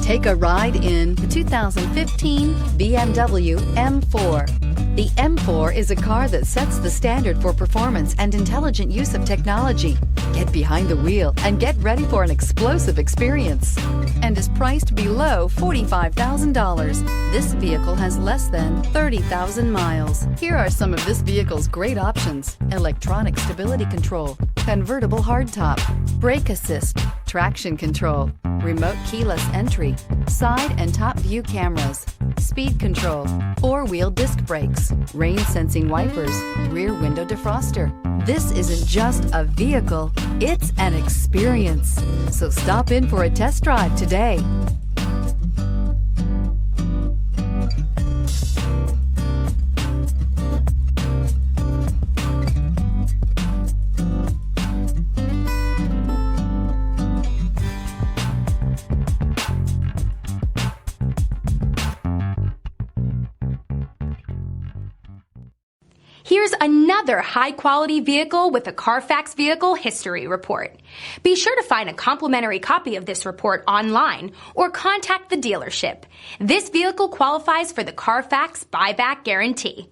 Take a ride in the 2015 BMW M4. The M4 is a car that sets the standard for performance and intelligent use of technology. Get behind the wheel and get ready for an explosive experience, and is priced below $45,000. This vehicle has less than 30,000 miles. Here are some of this vehicle's great options: electronic stability control, convertible hardtop, brake assist, traction control, remote keyless entry, side and top view cameras, speed control, four-wheel disc brakes, rain sensing wipers, rear window defroster. This isn't just a vehicle, it's an experience. So stop in for a test drive today. Here's another high-quality vehicle with a Carfax Vehicle History Report. Be sure to find a complimentary copy of this report online or contact the dealership. This vehicle qualifies for the Carfax Buyback Guarantee.